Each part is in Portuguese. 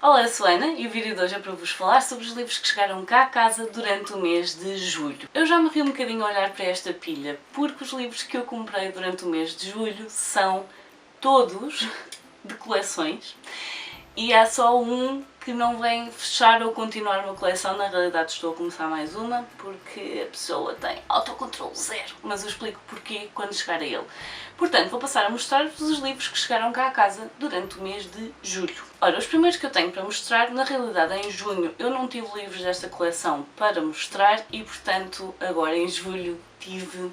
Olá, eu sou a Ana e o vídeo de hoje é para vos falar sobre os livros que chegaram cá a casa durante o mês de julho. Eu já me ri um bocadinho a olhar para esta pilha, porque os livros que eu comprei durante o mês de julho são todos de coleções e há só um que não vem fechar ou continuar uma coleção. Na realidade estou a começar mais uma porque a pessoa tem autocontrole zero, mas eu explico porquê quando chegar a ele. Portanto, vou passar a mostrar-vos os livros que chegaram cá a casa durante o mês de julho. Ora, os primeiros que eu tenho para mostrar, na realidade em junho eu não tive livros desta coleção para mostrar e portanto agora em julho tive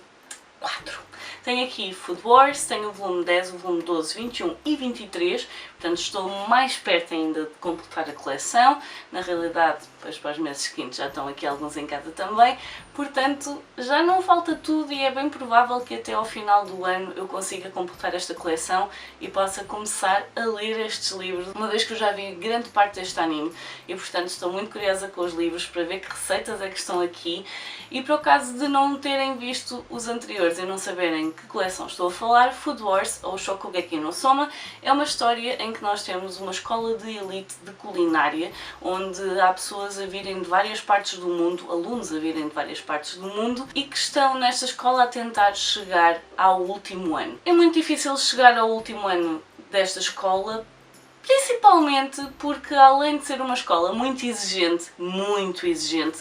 4. Tenho aqui Food Wars, tenho o volume 10, o volume 12, 21 e 23, portanto estou mais perto ainda de completar a coleção. Na realidade, depois para os meses seguintes já estão aqui alguns em casa também, portanto já não falta tudo e é bem provável que até ao final do ano eu consiga completar esta coleção e possa começar a ler estes livros, uma vez que eu já vi grande parte deste anime e portanto estou muito curiosa com os livros para ver que receitas é que estão aqui e para o caso de não terem visto os anteriores e não saberem que coleção estou a falar, Food Wars ou Shokugeki no Soma é uma história em que nós temos uma escola de elite de culinária onde há pessoas a virem de várias partes do mundo, alunos a virem de várias partes do mundo e que estão nesta escola a tentar chegar ao último ano. É muito difícil chegar ao último ano desta escola, principalmente porque além de ser uma escola muito exigente,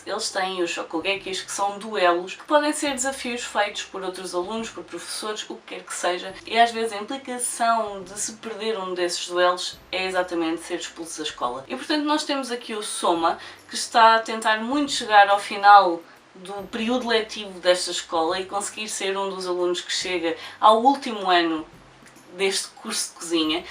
eles têm os shokugekis, que são duelos, que podem ser desafios feitos por outros alunos, por professores, o que quer que seja, e às vezes a implicação de se perder um desses duelos é exatamente ser expulso da escola. E portanto nós temos aqui o Soma, que está a tentar muito chegar ao final do período letivo desta escola e conseguir ser um dos alunos que chega ao último ano deste curso de cozinha.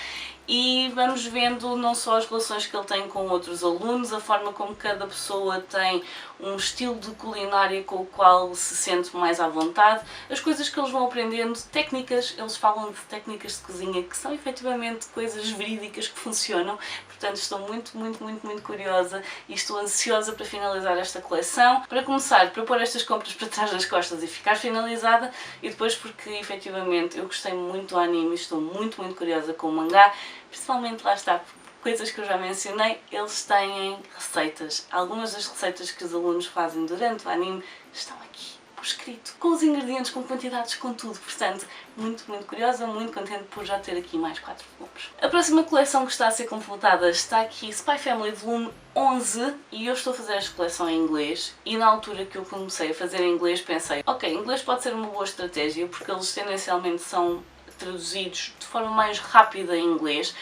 E vamos vendo não só as relações que ele tem com outros alunos, a forma como cada pessoa tem um estilo de culinária com o qual se sente mais à vontade, as coisas que eles vão aprendendo, técnicas, eles falam de técnicas de cozinha que são efetivamente coisas verídicas que funcionam, portanto estou muito curiosa e estou ansiosa para finalizar esta coleção, para começar, para pôr estas compras para trás das costas e ficar finalizada, e depois porque efetivamente eu gostei muito do anime e estou muito curiosa com o mangá, principalmente lá está, coisas que eu já mencionei, eles têm receitas. Algumas das receitas que os alunos fazem durante o anime estão aqui, por escrito, com os ingredientes, com quantidades, com tudo. Portanto, muito curiosa, muito contente por já ter aqui mais 4 volumes. A próxima coleção que está a ser completada está aqui, Spy Family volume 11, e eu estou a fazer esta coleção em inglês e na altura que eu comecei a fazer em inglês pensei, ok, inglês pode ser uma boa estratégia porque eles tendencialmente são traduzidos de forma mais rápida em inglês,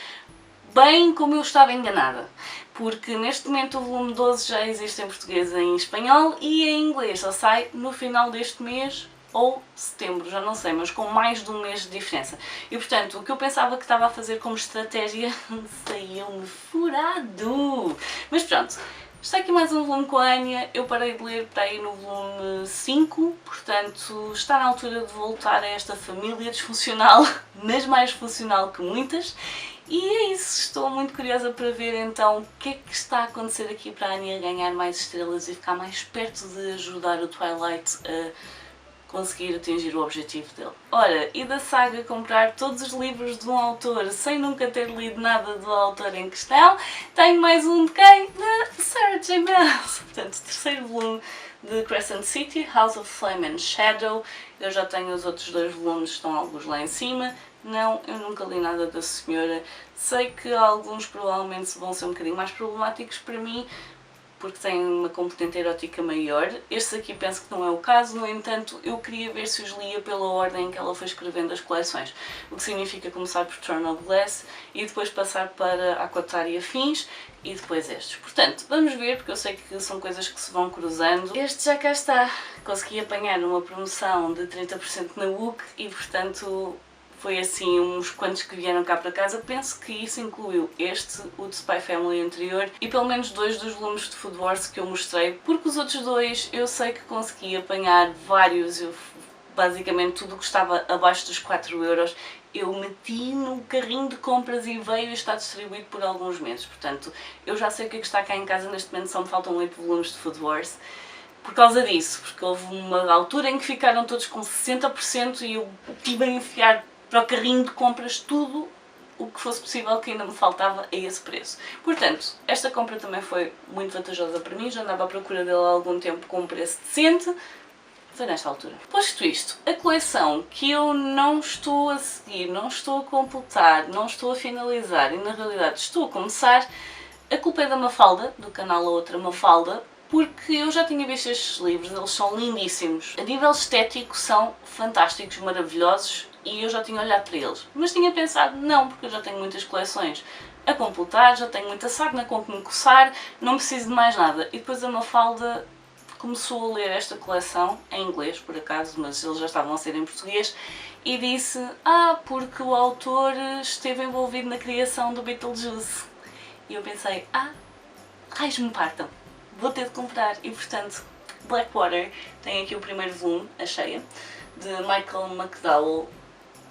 bem como eu estava enganada, porque neste momento o volume 12 já existe em português e em espanhol e em inglês só sai no final deste mês ou setembro, já não sei, mas com mais de um mês de diferença. E portanto, o que eu pensava que estava a fazer como estratégia saiu-me furado. Mas pronto. Está aqui mais um volume com a Anya, eu parei de ler para ir no volume 5, portanto está na altura de voltar a esta família disfuncional, mas mais funcional que muitas. E é isso, estou muito curiosa para ver então o que é que está a acontecer aqui para a Anya ganhar mais estrelas e ficar mais perto de ajudar o Twilight a conseguir atingir o objetivo dele. Ora, e da saga comprar todos os livros de um autor sem nunca ter lido nada do autor em questão, tenho mais um de quem? De Sarah J. Maas. Portanto, o terceiro volume de Crescent City, House of Flame and Shadow. Eu já tenho os outros 2 volumes, estão alguns lá em cima. Não, eu nunca li nada da senhora. Sei que alguns provavelmente vão ser um bocadinho mais problemáticos para mim, porque têm uma componente erótica maior. Este aqui penso que não é o caso, no entanto eu queria ver se os lia pela ordem em que ela foi escrevendo as coleções, o que significa começar por Turn of Glass e depois passar para Aquatar e Afins e depois estes. Portanto, vamos ver, porque eu sei que são coisas que se vão cruzando. Este já cá está, consegui apanhar uma promoção de 30% na WUC e portanto foi assim uns quantos que vieram cá para casa. Penso que isso incluiu este, o de Spy Family anterior e pelo menos 2 dos volumes de Food Wars que eu mostrei, porque os outros 2 eu sei que consegui apanhar vários, basicamente tudo o que estava abaixo dos 4€ eu meti no carrinho de compras e veio e está distribuído por alguns meses, portanto eu já sei o que é que está cá em casa neste momento, só me faltam 8 volumes de Food Wars. Por causa disso, porque houve uma altura em que ficaram todos com 60% e eu tive a enfiar para o carrinho de compras tudo o que fosse possível, que ainda me faltava a esse preço. Portanto, esta compra também foi muito vantajosa para mim, já andava à procura dele há algum tempo com um preço decente, foi nesta altura. Posto isto, a coleção que eu não estou a seguir, não estou a completar, não estou a finalizar e na realidade estou a começar, a culpa é da Mafalda, do canal A Outra Mafalda, porque eu já tinha visto estes livros, eles são lindíssimos. A nível estético são fantásticos, maravilhosos e eu já tinha olhado para eles. Mas tinha pensado, não, porque eu já tenho muitas coleções a completar, já tenho muita sarna com que me coçar, não preciso de mais nada. E depois a Mafalda começou a ler esta coleção, em inglês por acaso, mas eles já estavam a ser em português, e disse, porque o autor esteve envolvido na criação do Beetlejuice. E eu pensei, raios me partam, vou ter de comprar. E portanto, Blackwater tem aqui o primeiro volume, a cheia, de Michael McDowell.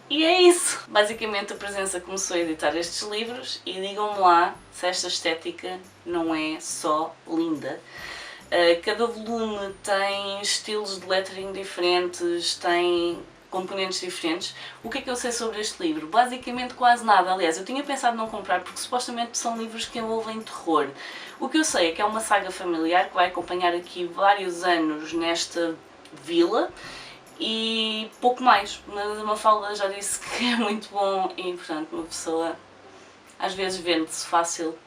E é isso! Basicamente a Presença começou a editar estes livros e digam-me lá se esta estética não é só linda. Cada volume tem estilos de lettering diferentes, tem componentes diferentes. O que é que eu sei sobre este livro? Basicamente quase nada. Aliás, eu tinha pensado não comprar porque supostamente são livros que envolvem terror. O que eu sei é que é uma saga familiar que vai acompanhar aqui vários anos nesta vila e pouco mais. Mas a Mafalda já disse que é muito bom e, portanto, uma pessoa às vezes vende-se fácil.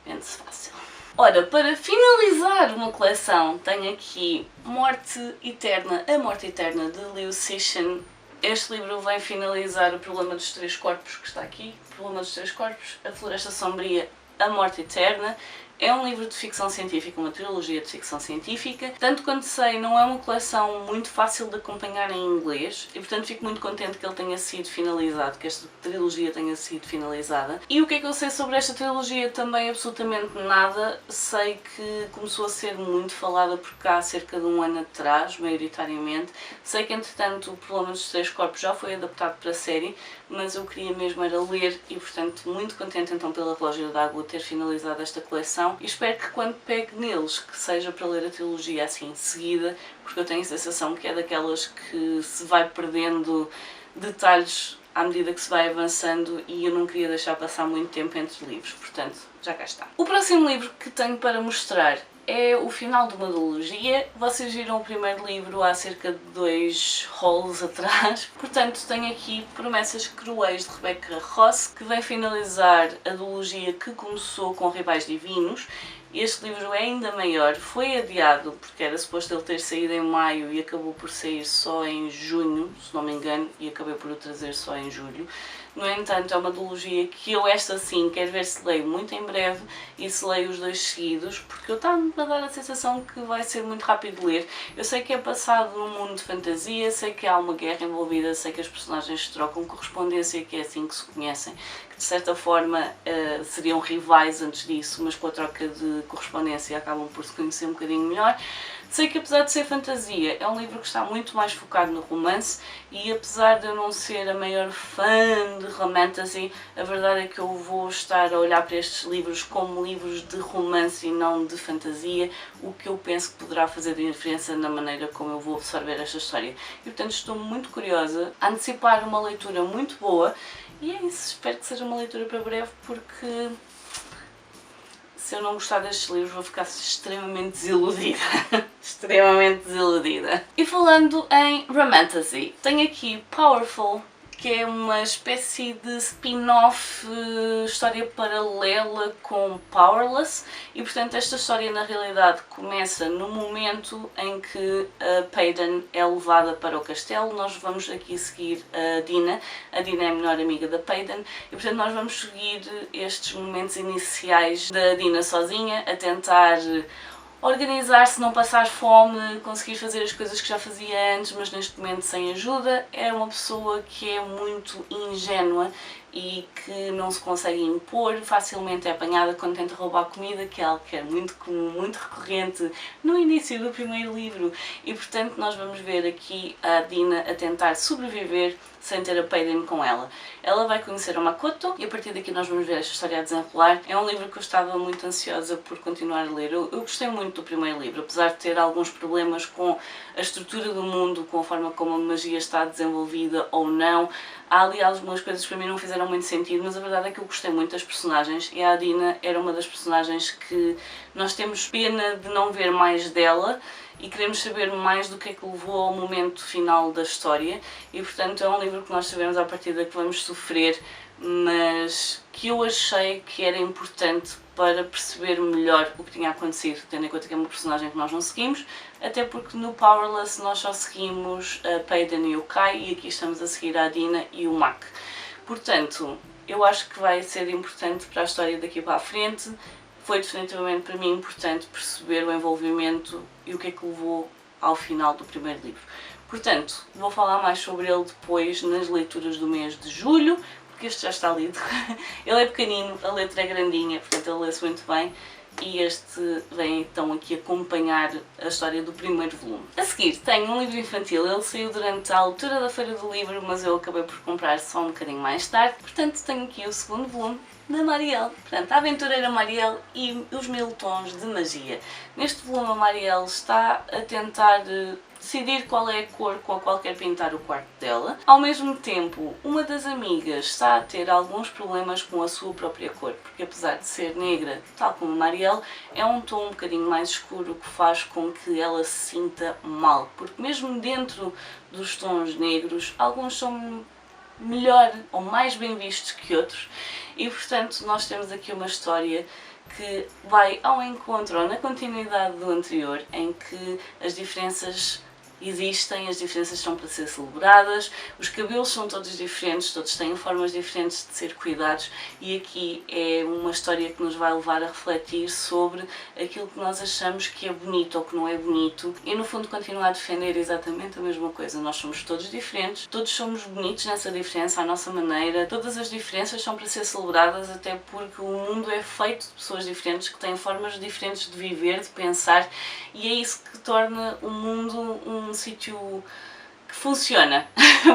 Vende-se fácil. Ora, para finalizar uma coleção, tenho aqui Morte Eterna, A Morte Eterna, de Liu Cixin. Este livro vem finalizar o Problema dos Três Corpos, que está aqui. O Problema dos Três Corpos, A Floresta Sombria, A Morte Eterna. É um livro de ficção científica, uma trilogia de ficção científica. Tanto quanto sei, não é uma coleção muito fácil de acompanhar em inglês e, portanto, fico muito contente que ele tenha sido finalizado, que esta trilogia tenha sido finalizada. E o que é que eu sei sobre esta trilogia? Também absolutamente nada. Sei que começou a ser muito falada por cá há cerca de um ano atrás, maioritariamente. Sei que, entretanto, o Problema dos Três Corpos já foi adaptado para a série, mas eu queria mesmo era ler e, portanto, muito contente então pela Relógio d'Água ter finalizado esta coleção. E espero que quando pegue neles, que seja para ler a trilogia assim, seguida, porque eu tenho a sensação que é daquelas que se vai perdendo detalhes à medida que se vai avançando e eu não queria deixar passar muito tempo entre livros, portanto, já cá está. O próximo livro que tenho para mostrar é o final de uma duologia. Vocês viram o primeiro livro há cerca de 2 hauls atrás. Portanto, tenho aqui Promessas Cruéis de Rebecca Ross, que vem finalizar a duologia que começou com Rivais Divinos. Este livro é ainda maior, foi adiado porque era suposto ele ter saído em maio e acabou por sair só em junho, se não me engano, e acabei por o trazer só em julho. No entanto, é uma duologia que eu, esta sim, quero ver se leio muito em breve e se leio os 2 seguidos, porque eu está-me a dar a sensação que vai ser muito rápido de ler. Eu sei que é passado num mundo de fantasia, sei que há uma guerra envolvida, sei que as personagens trocam correspondência, que é assim que se conhecem, que de certa forma seriam rivais antes disso, mas com a troca de correspondência acabam por se conhecer um bocadinho melhor. Sei que apesar de ser fantasia, é um livro que está muito mais focado no romance e apesar de eu não ser a maior fã de romantasy, a verdade é que eu vou estar a olhar para estes livros como livros de romance e não de fantasia, o que eu penso que poderá fazer diferença na maneira como eu vou absorver esta história. E portanto estou muito curiosa a antecipar uma leitura muito boa e é isso, espero que seja uma leitura para breve porque se eu não gostar destes livros vou ficar extremamente desiludida. Extremamente desiludida. E falando em romantasy, tenho aqui Powerful, que é uma espécie de spin-off, história paralela com Powerless e portanto esta história na realidade começa no momento em que a Paden é levada para o castelo. Nós vamos aqui seguir a Dina é a melhor amiga da Paden e portanto nós vamos seguir estes momentos iniciais da Dina sozinha a tentar organizar-se, não passar fome, conseguir fazer as coisas que já fazia antes, mas neste momento sem ajuda. É uma pessoa que é muito ingênua e que não se consegue impor, facilmente é apanhada quando tenta roubar comida, que é algo que é muito comum, muito recorrente no início do primeiro livro. E portanto nós vamos ver aqui a Dina a tentar sobreviver sem ter a Paden com ela. Ela vai conhecer a Makoto e a partir daqui nós vamos ver esta história a desenrolar. É um livro que eu estava muito ansiosa por continuar a ler. Eu gostei muito do primeiro livro, apesar de ter alguns problemas com a estrutura do mundo, com a forma como a magia está desenvolvida ou não. Há ali algumas coisas que para mim não fizeram muito sentido, mas a verdade é que eu gostei muito das personagens e a Adina era uma das personagens que nós temos pena de não ver mais dela e queremos saber mais do que é que levou ao momento final da história e portanto é um livro que nós sabemos à partida que vamos sofrer, mas que eu achei que era importante para perceber melhor o que tinha acontecido, tendo em conta que é uma personagem que nós não seguimos, até porque no Powerless nós só seguimos a Paden e o Kai e aqui estamos a seguir a Adina e o Mac. Portanto, eu acho que vai ser importante para a história daqui para a frente. Foi definitivamente para mim importante perceber o envolvimento e o que é que levou ao final do primeiro livro. Portanto, vou falar mais sobre ele depois nas leituras do mês de julho, porque este já está lido. Ele é pequenino, a letra é grandinha, portanto ele lê-se muito bem. E este vem então aqui acompanhar a história do primeiro volume. A seguir tenho um livro infantil, ele saiu durante a altura da Feira do Livro, mas eu acabei por comprar só um bocadinho mais tarde. Portanto tenho aqui o segundo volume da Marielle. Portanto, a aventureira Marielle e os 1000 tons de magia. Neste volume a Marielle está a tentar decidir qual é a cor com a qual quer pintar o quarto dela. Ao mesmo tempo, uma das amigas está a ter alguns problemas com a sua própria cor, porque apesar de ser negra, tal como a Marielle, é um tom um bocadinho mais escuro que faz com que ela se sinta mal, porque mesmo dentro dos tons negros, alguns são melhor ou mais bem vistos que outros e portanto nós temos aqui uma história que vai ao encontro ou na continuidade do anterior, em que as diferenças existem, as diferenças são para ser celebradas, os cabelos são todos diferentes, todos têm formas diferentes de ser cuidados e aqui é uma história que nos vai levar a refletir sobre aquilo que nós achamos que é bonito ou que não é bonito e no fundo continuar a defender exatamente a mesma coisa. Nós somos todos diferentes, todos somos bonitos nessa diferença à nossa maneira, todas as diferenças são para ser celebradas até porque o mundo é feito de pessoas diferentes que têm formas diferentes de viver, de pensar e é isso que torna o mundo um sítio que funciona,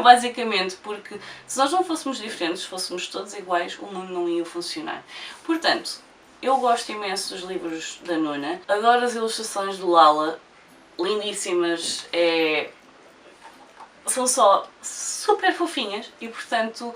basicamente, porque se nós não fôssemos diferentes, se fôssemos todos iguais, o mundo não ia funcionar. Portanto, eu gosto imenso dos livros da Nuna, adoro as ilustrações do Lala, lindíssimas, são só super fofinhas e portanto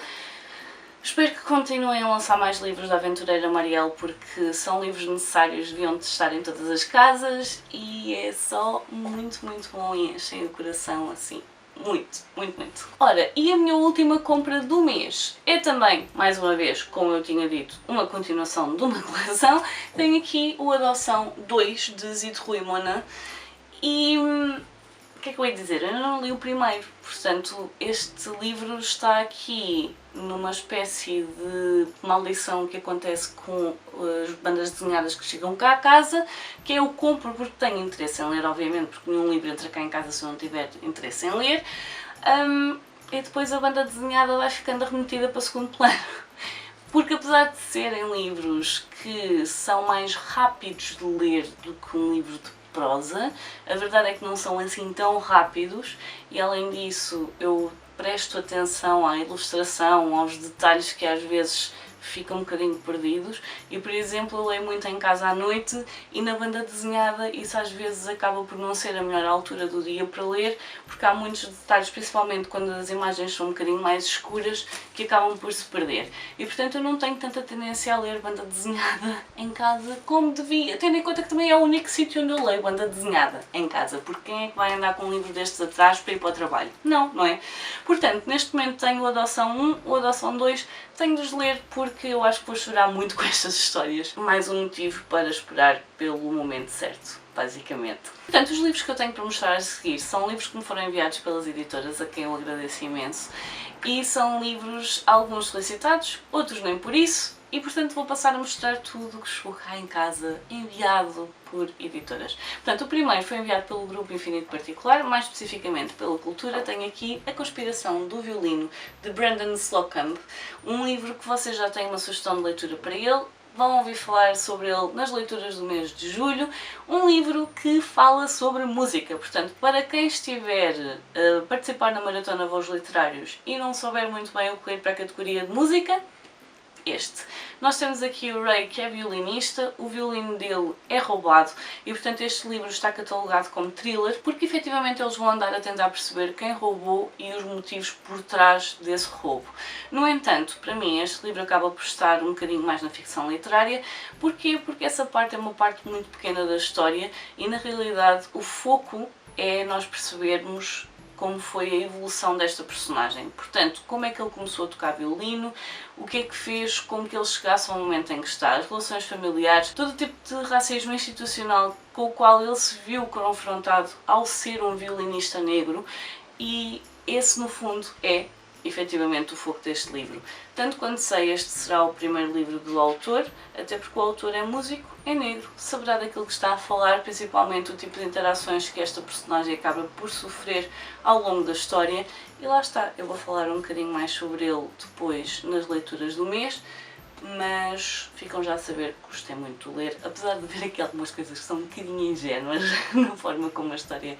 espero que continuem a lançar mais livros da aventureira Marielle porque são livros necessários, deviam de estar em todas as casas e é só muito, muito bom e enchem o coração assim. Muito, muito, muito. Ora, e a minha última compra do mês é também, mais uma vez, como eu tinha dito, uma continuação de uma coleção. Tenho aqui o Adoção 2 de Zito Ruimona e o que é que eu ia dizer? Eu não li o primeiro, portanto este livro está aqui numa espécie de maldição que acontece com as bandas desenhadas que chegam cá a casa, que eu compro porque tenho interesse em ler, obviamente, porque nenhum livro entra cá em casa se eu não tiver interesse em ler, e depois a banda desenhada vai ficando remetida para o segundo plano. Porque apesar de serem livros que são mais rápidos de ler do que um livro de prosa, a verdade é que não são assim tão rápidos e além disso eu presto atenção à ilustração, aos detalhes que às vezes ficam um bocadinho perdidos e, por exemplo, eu leio muito em casa à noite e na banda desenhada isso às vezes acaba por não ser a melhor altura do dia para ler porque há muitos detalhes, principalmente quando as imagens são um bocadinho mais escuras, que acabam por se perder e portanto eu não tenho tanta tendência a ler banda desenhada em casa como devia, tendo em conta que também é o único sítio onde eu leio banda desenhada em casa, porque quem é que vai andar com um livro destes atrás para ir para o trabalho? Não, não é? Portanto, neste momento tenho o Adoção 1, o Adoção 2, tenho de os ler porque eu acho que vou chorar muito com estas histórias. Mais um motivo para esperar pelo momento certo, basicamente. Portanto, os livros que eu tenho para mostrar a seguir são livros que me foram enviados pelas editoras, a quem eu agradeço imenso, e são livros, alguns solicitados, outros nem por isso, e portanto vou passar a mostrar tudo o que chegou cá em casa, enviado por editoras. Portanto, o primeiro foi enviado pelo Grupo Infinito Particular, mais especificamente pela Cultura. Tenho aqui A Conspiração do Violino, de Brandon Slocumb, um livro que vocês já têm uma sugestão de leitura para ele, vão ouvir falar sobre ele nas leituras do mês de julho, um livro que fala sobre música, portanto, para quem estiver a participar na Maratona Voos Literários e não souber muito bem o que ir para a categoria de música, este. Nós temos aqui o Ray, que é violinista, o violino dele é roubado e portanto este livro está catalogado como thriller porque efetivamente eles vão andar a tentar perceber quem roubou e os motivos por trás desse roubo. No entanto, para mim este livro acaba por estar um bocadinho mais na ficção literária. Porquê? Porque essa parte é uma parte muito pequena da história e na realidade o foco é nós percebermos como foi a evolução desta personagem. Portanto, como é que ele começou a tocar violino, o que é que fez com que ele chegasse ao momento em que está, as relações familiares, todo o tipo de racismo institucional com o qual ele se viu confrontado ao ser um violinista negro, e esse no fundo é efetivamente o foco deste livro. Tanto quanto sei, este será o primeiro livro do autor, até porque o autor é músico, é negro, saberá daquilo que está a falar, principalmente o tipo de interações que esta personagem acaba por sofrer ao longo da história, e lá está, eu vou falar um bocadinho mais sobre ele depois nas leituras do mês, mas ficam já a saber que gostei muito de ler, apesar de ver aqui algumas coisas que são um bocadinho ingênuas na forma como a história...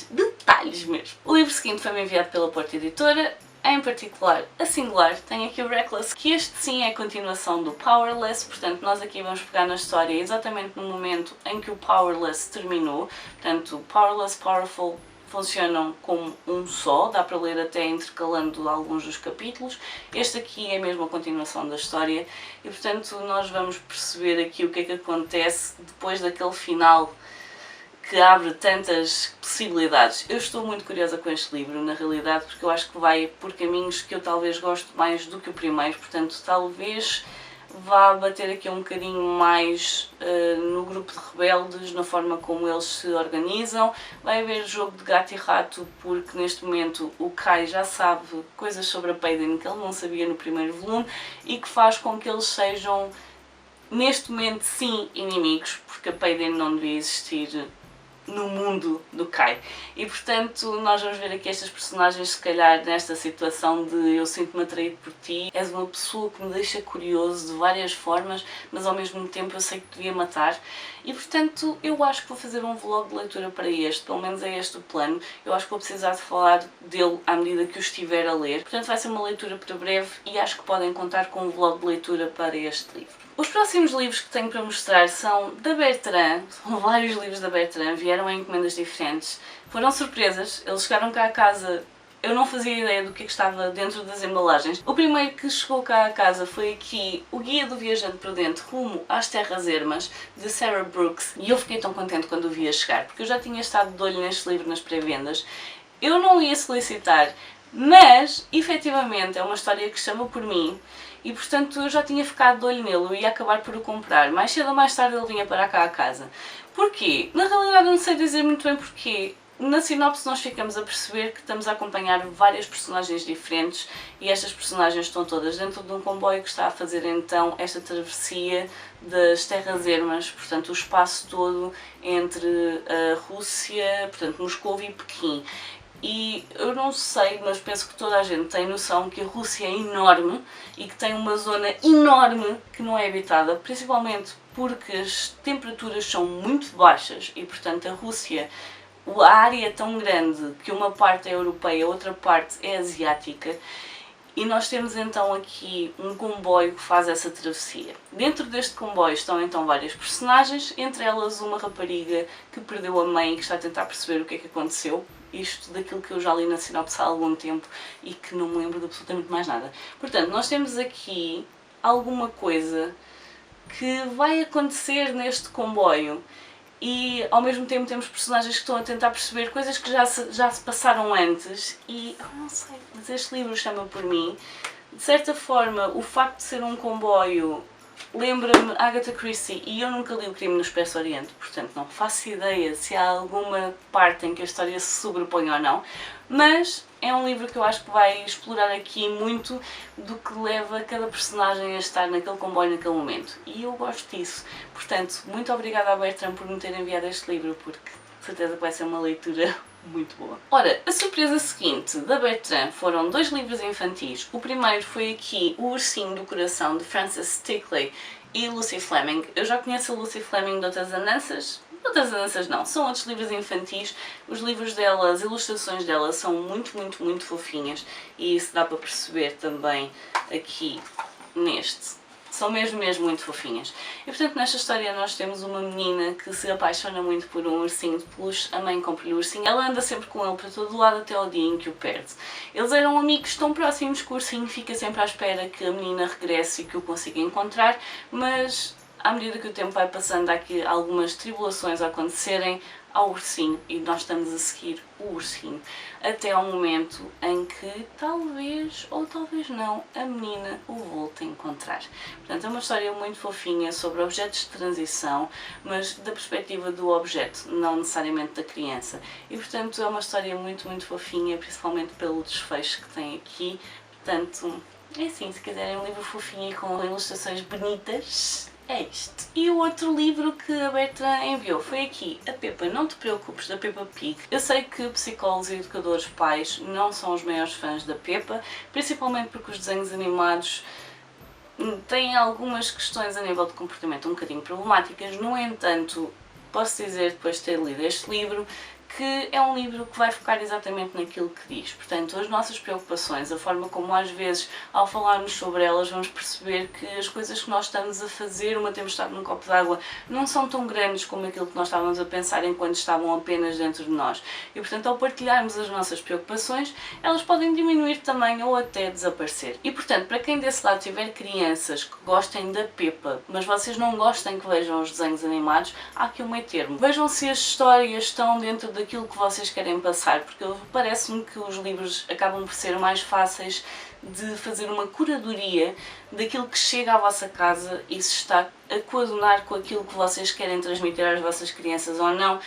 detalhes mesmo. O livro seguinte foi-me enviado pela Porta Editora, em particular a Singular. Tem aqui o Reckless, que este sim é a continuação do Powerless, portanto nós aqui vamos pegar na história exatamente no momento em que o Powerless terminou. Portanto, Powerless, Powerful funcionam como um só, dá para ler até intercalando alguns dos capítulos. Este aqui é mesmo a continuação da história e portanto nós vamos perceber aqui o que é que acontece depois daquele final que abre tantas possibilidades. Eu estou muito curiosa com este livro, na realidade, porque eu acho que vai por caminhos que eu talvez gosto mais do que o primeiro, portanto talvez vá bater aqui um bocadinho mais no grupo de rebeldes, na forma como eles se organizam. Vai haver jogo de gato e rato, porque neste momento o Kai já sabe coisas sobre a Paiden que ele não sabia no primeiro volume e que faz com que eles sejam, neste momento, sim, inimigos, porque a Paiden não devia existir no mundo do Kai. E portanto nós vamos ver aqui estas personagens se calhar nesta situação de eu sinto-me atraído por ti, és uma pessoa que me deixa curioso de várias formas, mas ao mesmo tempo eu sei que te devia matar. E portanto eu acho que vou fazer um vlog de leitura para este, pelo menos é este o plano. Eu acho que vou precisar de falar dele à medida que o estiver a ler, portanto vai ser uma leitura para breve e acho que podem contar com um vlog de leitura para este livro. Os próximos livros que tenho para mostrar são da Bertrand, são vários livros da Bertrand, vieram em encomendas diferentes, foram surpresas, eles chegaram cá a casa, eu não fazia ideia do que estava dentro das embalagens. O primeiro que chegou cá a casa foi aqui o Guia do Viajante Prudente rumo às Terras Ermas, de Sarah Brooks, e eu fiquei tão contente quando o vi a chegar, porque eu já tinha estado de olho neste livro nas pré-vendas. Eu não ia solicitar, mas efetivamente é uma história que chama por mim, e portanto eu já tinha ficado de olho nele, eu ia acabar por o comprar. Mais cedo ou mais tarde ele vinha para cá a casa. Porquê? Na realidade não sei dizer muito bem porquê. Na sinopse nós ficamos a perceber que estamos a acompanhar várias personagens diferentes e estas personagens estão todas dentro de um comboio que está a fazer então esta travessia das Terras Ermas, portanto o espaço todo entre a Rússia, portanto Moscou e Pequim. E eu não sei, mas penso que toda a gente tem noção que a Rússia é enorme e que tem uma zona enorme que não é habitada, principalmente porque as temperaturas são muito baixas e portanto a Rússia, a área é tão grande que uma parte é europeia, outra parte é asiática. E nós temos então aqui um comboio que faz essa travessia. Dentro deste comboio estão então várias personagens, entre elas uma rapariga que perdeu a mãe e que está a tentar perceber o que é que aconteceu. Isto daquilo que eu já li na sinopse há algum tempo e que não me lembro de absolutamente mais nada. Portanto, nós temos aqui alguma coisa que vai acontecer neste comboio e ao mesmo tempo temos personagens que estão a tentar perceber coisas que já se passaram antes e eu não sei, mas este livro chama por mim. De certa forma, o facto de ser um comboio lembra-me Agatha Christie e eu nunca li O Crime no Expresso Oriente, portanto não faço ideia se há alguma parte em que a história se sobrepõe ou não, mas é um livro que eu acho que vai explorar aqui muito do que leva cada personagem a estar naquele comboio naquele momento e eu gosto disso. Portanto, muito obrigada à Bertrand por me ter enviado este livro, porque de certeza que vai ser uma leitura muito boa. Ora, a surpresa seguinte da Bertrand foram dois livros infantis. O primeiro foi aqui O Ursinho do Coração, de Frances Stickley e Lucy Fleming. Eu já conheço a Lucy Fleming de outras andanças, Outras Andanças não, são outros livros infantis. Os livros dela, as ilustrações dela são muito fofinhas e isso dá para perceber também aqui neste. São mesmo muito fofinhas. E portanto nesta história nós temos uma menina que se apaixona muito por um ursinho de peluche, a mãe compra-lhe o ursinho, ela anda sempre com ele para todo lado até ao dia em que o perde. Eles eram amigos tão próximos que o ursinho fica sempre à espera que a menina regresse e que o consiga encontrar, mas à medida que o tempo vai passando há aqui algumas tribulações a acontecerem ao ursinho e nós estamos a seguir o ursinho até ao momento em que talvez ou talvez não a menina o volte a encontrar. Portanto é uma história muito fofinha sobre objetos de transição, mas da perspectiva do objeto, não necessariamente da criança. E portanto é uma história muito fofinha, principalmente pelo desfecho que tem aqui. Portanto é assim, se quiserem um livro fofinho e com ilustrações bonitas, é isto. E o outro livro que a Bertrand enviou foi aqui, A Peppa Não Te Preocupes, da Peppa Pig. Eu sei que psicólogos e educadores pais não são os maiores fãs da Peppa, principalmente porque os desenhos animados têm algumas questões a nível de comportamento um bocadinho problemáticas. No entanto, posso dizer, depois de ter lido este livro, que é um livro que vai focar exatamente naquilo que diz. Portanto, as nossas preocupações, a forma como às vezes, ao falarmos sobre elas, vamos perceber que as coisas que nós estamos a fazer, uma tempestade num copo d'água, não são tão grandes como aquilo que nós estávamos a pensar enquanto estavam apenas dentro de nós. E, portanto, ao partilharmos as nossas preocupações, elas podem diminuir também ou até desaparecer. E, portanto, para quem desse lado tiver crianças que gostem da Peppa, mas vocês não gostem que vejam os desenhos animados, há aqui um meio termo. Vejam se as histórias estão dentro daquilo que vocês querem passar, porque parece-me que os livros acabam por ser mais fáceis de fazer uma curadoria daquilo que chega à vossa casa e se está a coadunar com aquilo que vocês querem transmitir às vossas crianças ou não.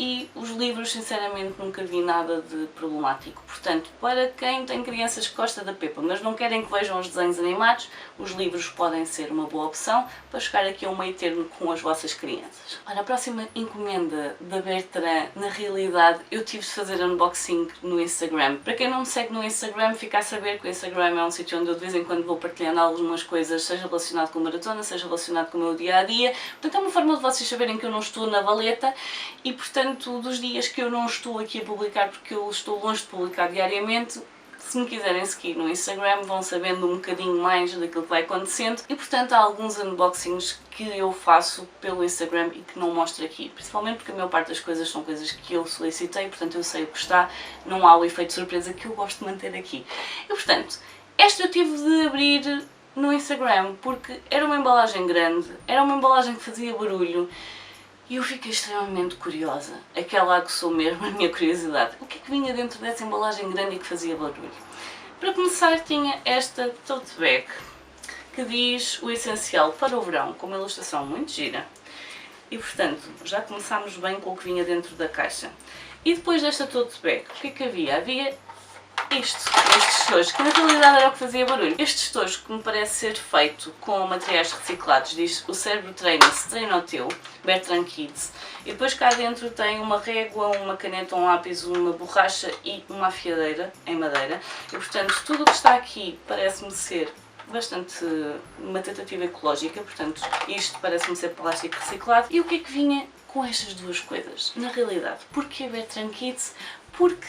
E os livros, sinceramente, nunca vi nada de problemático. Portanto, para quem tem crianças que gostam da Peppa, mas não querem que vejam os desenhos animados, os livros podem ser uma boa opção para chegar aqui a um meio termo com as vossas crianças. Ora, a próxima encomenda da Bertrand, na realidade, eu tive de fazer unboxing no Instagram. Para quem não me segue no Instagram, fica a saber que o Instagram é um sítio onde eu de vez em quando vou partilhando algumas coisas, seja relacionado com maratona, seja relacionado com o meu dia-a-dia. Portanto, é uma forma de vocês saberem que eu não estou na valeta e, portanto, dos dias que eu não estou aqui a publicar, porque eu estou longe de publicar diariamente, se me quiserem seguir no Instagram vão sabendo um bocadinho mais daquilo que vai acontecendo e, portanto, há alguns unboxings que eu faço pelo Instagram e que não mostro aqui, principalmente porque a maior parte das coisas são coisas que eu solicitei, portanto eu sei o que está, não há o efeito de surpresa que eu gosto de manter aqui. E, portanto, esta eu tive de abrir no Instagram porque era uma embalagem grande, era uma embalagem que fazia barulho. E eu fiquei extremamente curiosa, aquela aguçou mesmo a minha curiosidade. O que é que vinha dentro dessa embalagem grande e que fazia barulho? Para começar, tinha esta tote bag, que diz o essencial para o verão, com uma ilustração muito gira. E portanto, já começámos bem com o que vinha dentro da caixa. E depois desta tote bag, o que é que havia? Havia estes estojos, que na realidade era o que fazia barulho. Este estojo, que me parece ser feito com materiais reciclados, diz: o cérebro treina-se, treina o teu, Bertrand Kids. E depois cá dentro tem uma régua, uma caneta, um lápis, uma borracha e uma afiadeira em madeira. E portanto tudo o que está aqui parece-me ser bastante uma tentativa ecológica, portanto isto parece-me ser plástico reciclado. E o que é que vinha com estas duas coisas? Na realidade, porquê Bertrand Kids? Porque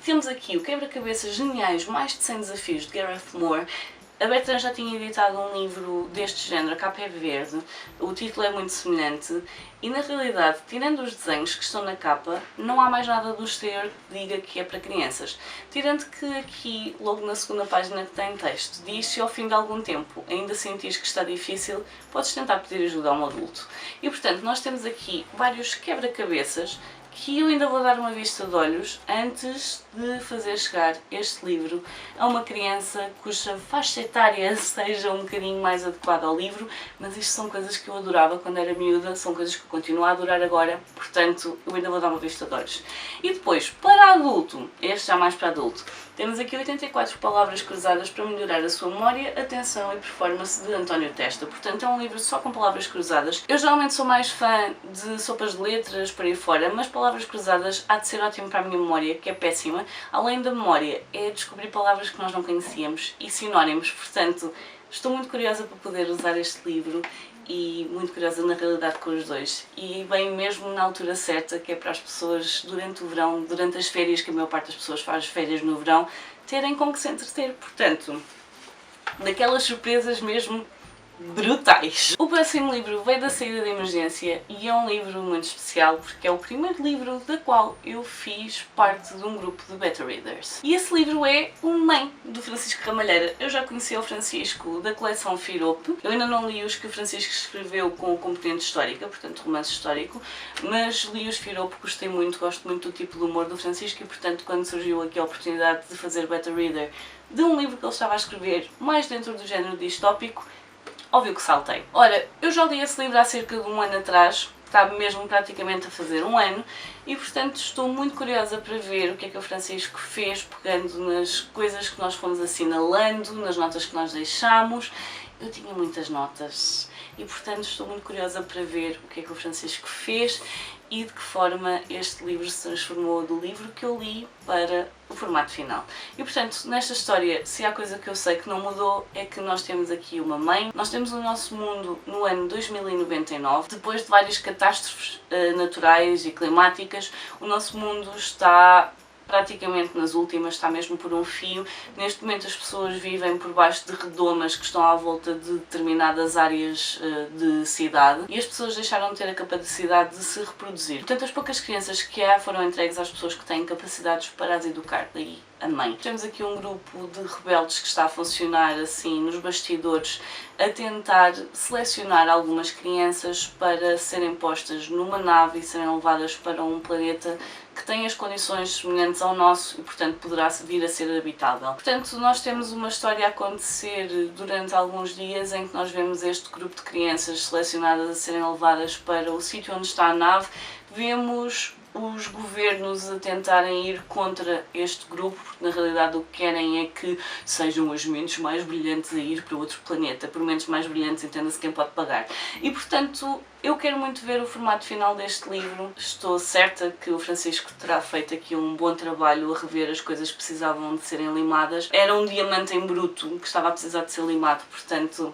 temos aqui o quebra-cabeças geniais, mais de 100 desafios de Gareth Moore. A Bertrand já tinha editado um livro deste género, a capa é verde, o título é muito semelhante e na realidade, tirando os desenhos que estão na capa, não há mais nada do exterior que diga que é para crianças. Tirando que aqui, logo na segunda página que tem texto, diz: se ao fim de algum tempo ainda sentires que está difícil, podes tentar pedir ajuda a um adulto. E portanto, nós temos aqui vários quebra-cabeças que eu ainda vou dar uma vista de olhos antes de fazer chegar este livro a uma criança cuja faixa etária seja um bocadinho mais adequada ao livro, mas isto são coisas que eu adorava quando era miúda, são coisas que eu continuo a adorar agora, portanto eu ainda vou dar uma vista de olhos. E depois, para adulto, este já mais para adulto, temos aqui 84 palavras cruzadas para melhorar a sua memória, atenção e performance, de António Testa. Portanto, é um livro só com palavras cruzadas. Eu geralmente sou mais fã de sopas de letras por aí fora, mas palavras cruzadas há de ser ótimo para a minha memória, que é péssima. Além da memória, é descobrir palavras que nós não conhecíamos e sinónimos. Portanto, estou muito curiosa para poder usar este livro e muito curiosa na realidade com os dois. E bem mesmo na altura certa, que é para as pessoas durante o verão, durante as férias, que a maior parte das pessoas faz férias no verão, terem com que se entreter. Portanto, daquelas surpresas mesmo brutais. O próximo livro veio da saída de emergência e é um livro muito especial porque é o primeiro livro da qual eu fiz parte de um grupo de beta readers. E esse livro é O Mãe, do Francisco Ramalheira. Eu já conheci o Francisco da coleção Firope. Eu ainda não li os que o Francisco escreveu com componente histórica, portanto romance histórico, mas li os Firope, gostei muito, gosto muito do tipo de humor do Francisco e portanto quando surgiu aqui a oportunidade de fazer beta reader de um livro que ele estava a escrever mais dentro do género distópico, óbvio que saltei. Ora, eu já li esse livro há cerca de um ano atrás, está mesmo praticamente a fazer um ano, e portanto estou muito curiosa para ver o que é que o Francisco fez, pegando nas coisas que nós fomos assinalando, nas notas que nós deixámos. Eu tinha muitas notas e portanto estou muito curiosa para ver o que é que o Francisco fez e de que forma este livro se transformou do livro que eu li para o formato final. E portanto, nesta história, se há coisa que eu sei que não mudou, é que nós temos aqui uma mãe, nós temos o nosso mundo no ano 2099, depois de várias catástrofes naturais e climáticas, o nosso mundo está praticamente nas últimas, está mesmo por um fio. Neste momento as pessoas vivem por baixo de redomas que estão à volta de determinadas áreas de cidade e as pessoas deixaram de ter a capacidade de se reproduzir. Portanto, as poucas crianças que há foram entregues às pessoas que têm capacidades para as educar, daí a mãe. Temos aqui um grupo de rebeldes que está a funcionar assim nos bastidores, a tentar selecionar algumas crianças para serem postas numa nave e serem levadas para um planeta que tem as condições semelhantes ao nosso e, portanto, poderá vir a ser habitável. Portanto, nós temos uma história a acontecer durante alguns dias em que nós vemos este grupo de crianças selecionadas a serem levadas para o sítio onde está a nave. Vemos os governos a tentarem ir contra este grupo, porque na realidade o que querem é que sejam as mentes mais brilhantes a ir para outro planeta. Por mentes mais brilhantes entenda-se quem pode pagar. E portanto, eu quero muito ver o formato final deste livro. Estou certa que o Francisco terá feito aqui um bom trabalho a rever as coisas que precisavam de serem limadas. Era um diamante em bruto que estava a precisar de ser limado, portanto,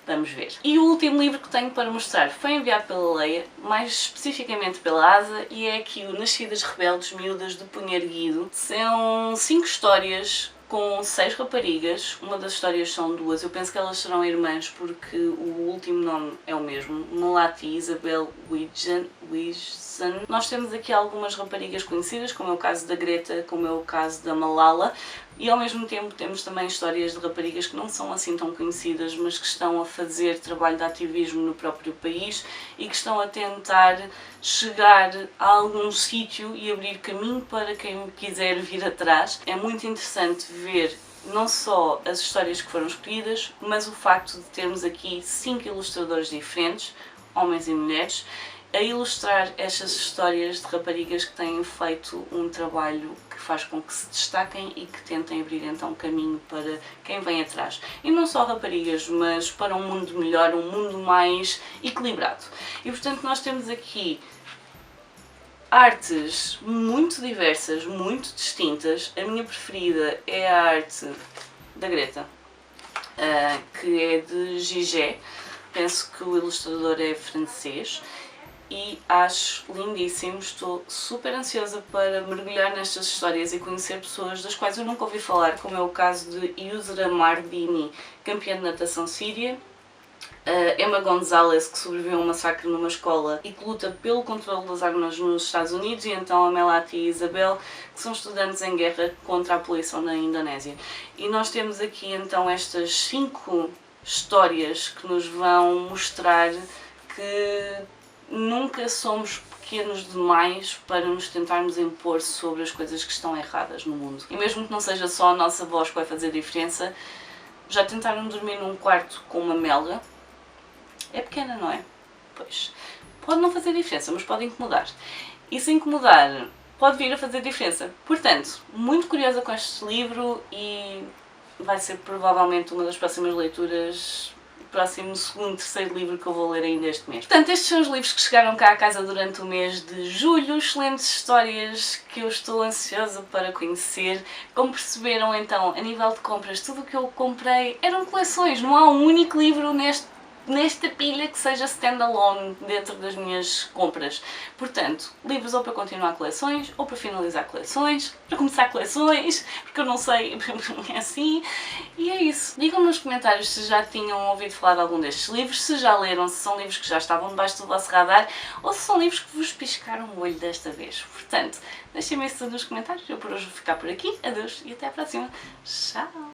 vamos ver. E o último livro que tenho para mostrar foi enviado pela Leia, mais especificamente pela Asa, e é aqui o Nascidas Rebeldes Miúdas de Punho Erguido. São 5 histórias com 6 raparigas, uma das histórias são 2, eu penso que elas serão irmãs porque o último nome é o mesmo, Melati e Isabel Wijsen. Nós temos aqui algumas raparigas conhecidas, como é o caso da Greta, como é o caso da Malala, e ao mesmo tempo temos também histórias de raparigas que não são assim tão conhecidas, mas que estão a fazer trabalho de ativismo no próprio país e que estão a tentar chegar a algum sítio e abrir caminho para quem quiser vir atrás. É muito interessante ver não só as histórias que foram escolhidas, mas o facto de termos aqui 5 ilustradores diferentes, homens e mulheres, a ilustrar estas histórias de raparigas que têm feito um trabalho que faz com que se destaquem e que tentem abrir então caminho para quem vem atrás. E não só raparigas, mas para um mundo melhor, um mundo mais equilibrado. E portanto nós temos aqui artes muito diversas, muito distintas. A minha preferida é a arte da Greta, que é de Gigé. Penso que o ilustrador é francês. E acho lindíssimo, estou super ansiosa para mergulhar nestas histórias e conhecer pessoas das quais eu nunca ouvi falar, como é o caso de Yusra Mardini, campeã de natação síria, Emma Gonzalez, que sobreviveu a um massacre numa escola e que luta pelo controle das armas nos Estados Unidos, e então a Melati e a Isabel, que são estudantes em guerra contra a poluição na Indonésia. E nós temos aqui então estas 5 histórias que nos vão mostrar que nunca somos pequenos demais para nos tentarmos impor sobre as coisas que estão erradas no mundo. E mesmo que não seja só a nossa voz que vai fazer diferença, já tentaram dormir num quarto com uma melga? É pequena, não é? Pois. Pode não fazer diferença, mas pode incomodar. E se incomodar, pode vir a fazer diferença. Portanto, muito curiosa com este livro e vai ser provavelmente uma das próximas leituras, próximo segundo, terceiro livro que eu vou ler ainda este mês. Portanto, estes são os livros que chegaram cá à casa durante o mês de julho, excelentes histórias que eu estou ansiosa para conhecer. Como perceberam então, a nível de compras, tudo o que eu comprei eram coleções, não há um único livro neste nesta pilha que seja standalone dentro das minhas compras. Portanto, livros ou para continuar coleções, ou para finalizar coleções, para começar coleções, porque eu não sei, é assim, e é isso. Digam-me nos comentários se já tinham ouvido falar de algum destes livros, se já leram, se são livros que já estavam debaixo do vosso radar, ou se são livros que vos piscaram o olho desta vez. Portanto, deixem-me isso nos comentários, eu por hoje vou ficar por aqui, adeus e até à próxima. Tchau!